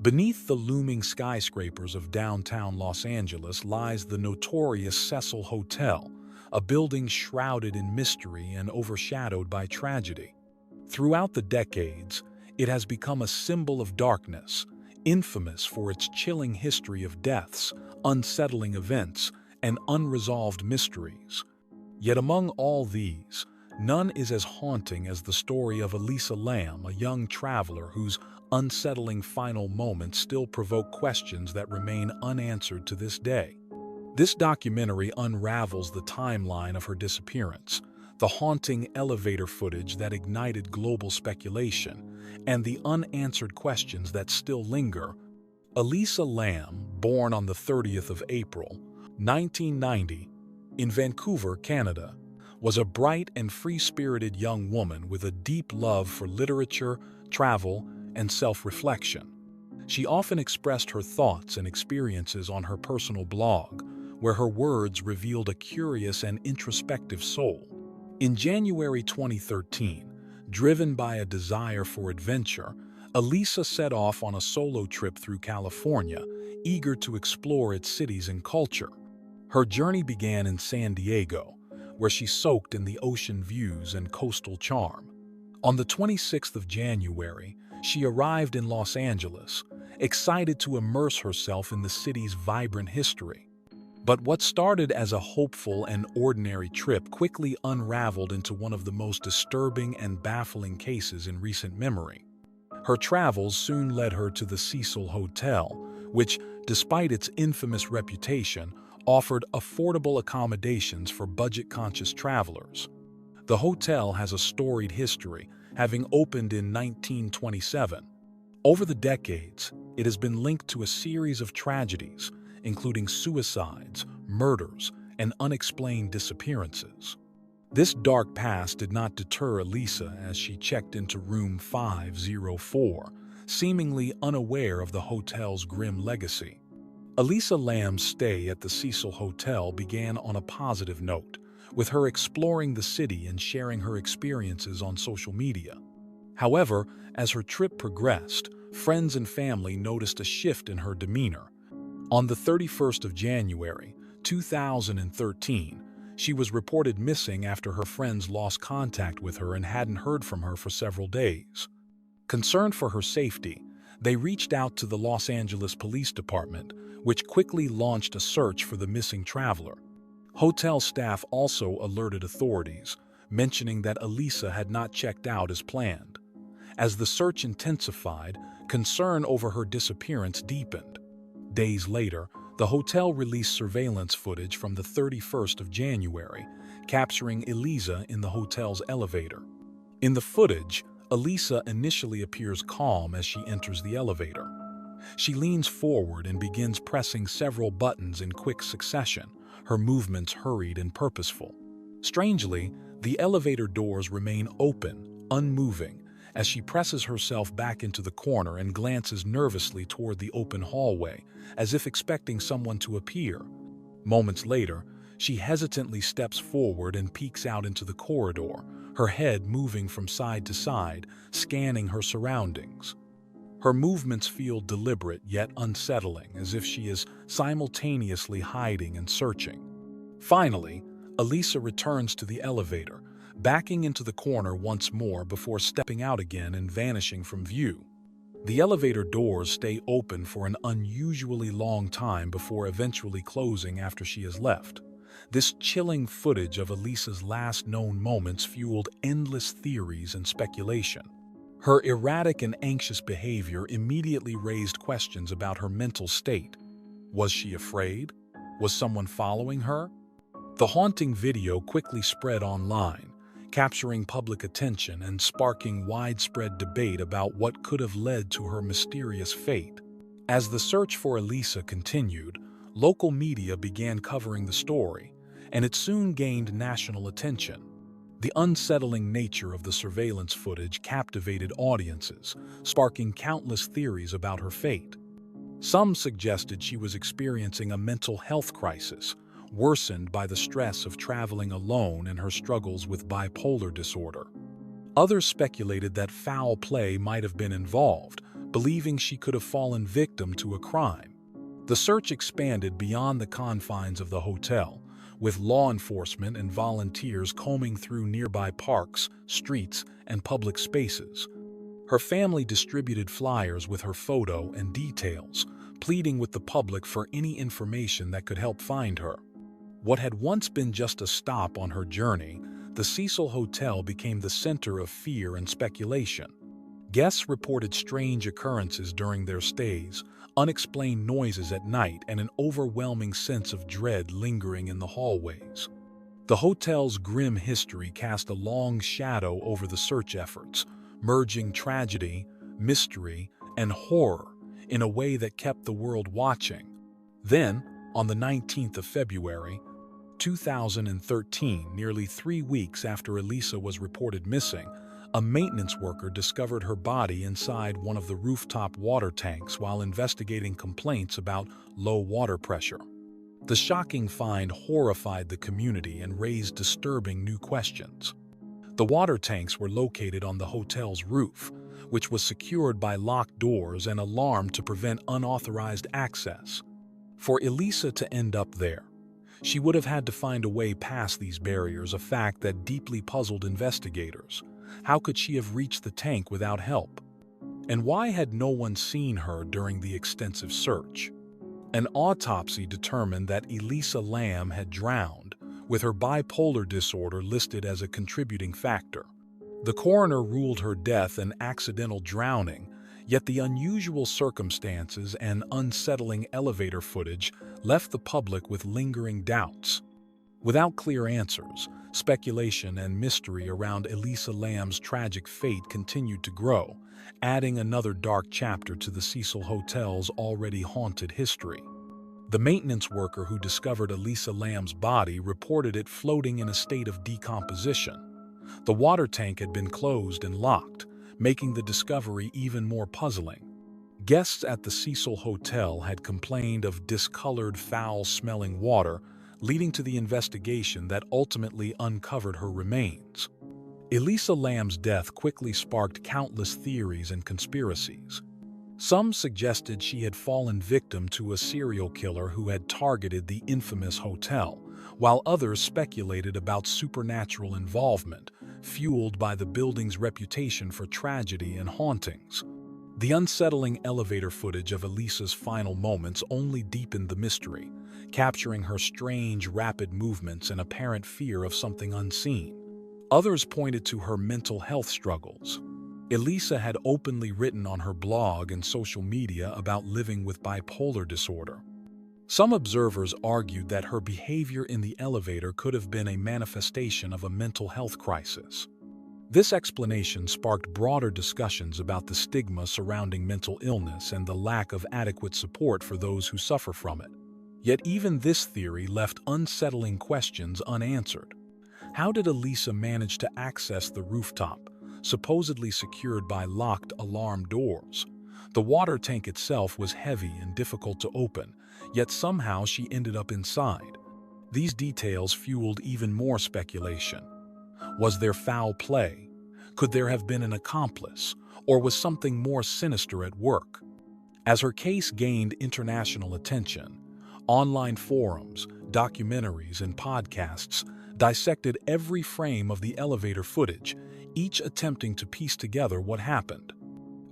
Beneath the looming skyscrapers of downtown Los Angeles lies the notorious Cecil Hotel, a building shrouded in mystery and overshadowed by tragedy. Throughout the decades, it has become a symbol of darkness, infamous for its chilling history of deaths, unsettling events, and unresolved mysteries. Yet among all these, none is as haunting as the story of Elisa Lam, a young traveler whose unsettling final moments still provoke questions that remain unanswered to this day. This documentary unravels the timeline of her disappearance, the haunting elevator footage that ignited global speculation, and the unanswered questions that still linger. Elisa Lam, born on the 30th of April, 1990, in Vancouver, Canada, was a bright and free-spirited young woman with a deep love for literature, travel, and self-reflection. She often expressed her thoughts and experiences on her personal blog, where her words revealed a curious and introspective soul. In January 2013, driven by a desire for adventure, Elisa set off on a solo trip through California, eager to explore its cities and culture. Her journey began in San Diego, where she soaked in the ocean views and coastal charm. On the 26th of January, she arrived in Los Angeles, excited to immerse herself in the city's vibrant history. But what started as a hopeful and ordinary trip quickly unraveled into one of the most disturbing and baffling cases in recent memory. Her travels soon led her to the Cecil Hotel, which, despite its infamous reputation, offered affordable accommodations for budget-conscious travelers. The hotel has a storied history, having opened in 1927. Over the decades, it has been linked to a series of tragedies, including suicides, murders, and unexplained disappearances. This dark past did not deter Elisa as she checked into room 504, seemingly unaware of the hotel's grim legacy. Elisa Lam's stay at the Cecil Hotel began on a positive note, with her exploring the city and sharing her experiences on social media. However, as her trip progressed, friends and family noticed a shift in her demeanor. On the 31st of January, 2013, she was reported missing after her friends lost contact with her and hadn't heard from her for several days. Concerned for her safety, they reached out to the Los Angeles Police Department, which quickly launched a search for the missing traveler. Hotel staff also alerted authorities, mentioning that Elisa had not checked out as planned. As the search intensified, concern over her disappearance deepened. Days later, the hotel released surveillance footage from the 31st of January, capturing Elisa in the hotel's elevator. In the footage, Elisa initially appears calm as she enters the elevator. She leans forward and begins pressing several buttons in quick succession, her movements hurried and purposeful. Strangely, the elevator doors remain open, unmoving, as she presses herself back into the corner and glances nervously toward the open hallway, as if expecting someone to appear. Moments later, she hesitantly steps forward and peeks out into the corridor, her head moving from side to side, scanning her surroundings. Her movements feel deliberate yet unsettling, as if she is simultaneously hiding and searching. Finally, Elisa returns to the elevator, backing into the corner once more before stepping out again and vanishing from view. The elevator doors stay open for an unusually long time before eventually closing after she has left. This chilling footage of Elisa's last known moments fueled endless theories and speculation. Her erratic and anxious behavior immediately raised questions about her mental state. Was she afraid? Was someone following her? The haunting video quickly spread online, capturing public attention and sparking widespread debate about what could have led to her mysterious fate. As the search for Elisa continued, local media began covering the story, and it soon gained national attention. The unsettling nature of the surveillance footage captivated audiences, sparking countless theories about her fate. Some suggested she was experiencing a mental health crisis, worsened by the stress of traveling alone and her struggles with bipolar disorder. Others speculated that foul play might have been involved, believing she could have fallen victim to a crime. The search expanded beyond the confines of the hotel, with law enforcement and volunteers combing through nearby parks, streets, and public spaces. Her family distributed flyers with her photo and details, pleading with the public for any information that could help find her. What had once been just a stop on her journey, the Cecil Hotel became the center of fear and speculation. Guests reported strange occurrences during their stays, unexplained noises at night, and an overwhelming sense of dread lingering in the hallways. The hotel's grim history cast a long shadow over the search efforts, merging tragedy, mystery, and horror in a way that kept the world watching. Then, on the 19th of February, 2013, nearly 3 weeks after Elisa was reported missing, a maintenance worker discovered her body inside one of the rooftop water tanks while investigating complaints about low water pressure. The shocking find horrified the community and raised disturbing new questions. The water tanks were located on the hotel's roof, which was secured by locked doors and alarmed to prevent unauthorized access. For Elisa to end up there, she would have had to find a way past these barriers, a fact that deeply puzzled investigators. How could she have reached the tank without help? And why had no one seen her during the extensive search? An autopsy determined that Elisa Lam had drowned, with her bipolar disorder listed as a contributing factor. The coroner ruled her death an accidental drowning, yet the unusual circumstances and unsettling elevator footage left the public with lingering doubts. Without clear answers, speculation and mystery around Elisa Lam's tragic fate continued to grow, adding another dark chapter to the Cecil Hotel's already haunted history. The maintenance worker who discovered Elisa Lam's body reported it floating in a state of decomposition. The water tank had been closed and locked, making the discovery even more puzzling. Guests at the Cecil Hotel had complained of discolored, foul-smelling water, leading to the investigation that ultimately uncovered her remains. Elisa Lam's death quickly sparked countless theories and conspiracies. Some suggested she had fallen victim to a serial killer who had targeted the infamous hotel, while others speculated about supernatural involvement, fueled by the building's reputation for tragedy and hauntings. The unsettling elevator footage of Elisa's final moments only deepened the mystery, capturing her strange, rapid movements and apparent fear of something unseen. Others pointed to her mental health struggles. Elisa had openly written on her blog and social media about living with bipolar disorder. Some observers argued that her behavior in the elevator could have been a manifestation of a mental health crisis. This explanation sparked broader discussions about the stigma surrounding mental illness and the lack of adequate support for those who suffer from it. Yet even this theory left unsettling questions unanswered. How did Elisa manage to access the rooftop, supposedly secured by locked alarm doors? The water tank itself was heavy and difficult to open, yet somehow she ended up inside. These details fueled even more speculation. Was there foul play? Could there have been an accomplice? Or was something more sinister at work? As her case gained international attention, online forums, documentaries, and podcasts dissected every frame of the elevator footage, each attempting to piece together what happened.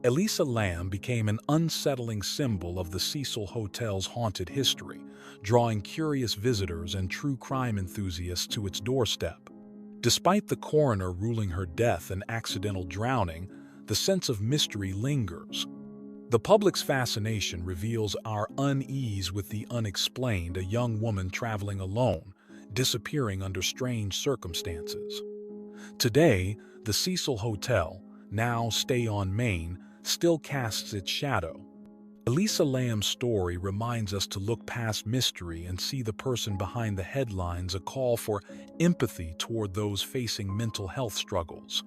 Elisa Lam became an unsettling symbol of the Cecil Hotel's haunted history, drawing curious visitors and true crime enthusiasts to its doorstep. Despite the coroner ruling her death an accidental drowning, the sense of mystery lingers. The public's fascination reveals our unease with the unexplained, a young woman traveling alone, disappearing under strange circumstances. Today, the Cecil Hotel, now Stay on Main, still casts its shadow. Elisa Lam's story reminds us to look past mystery and see the person behind the headlines, a call for empathy toward those facing mental health struggles.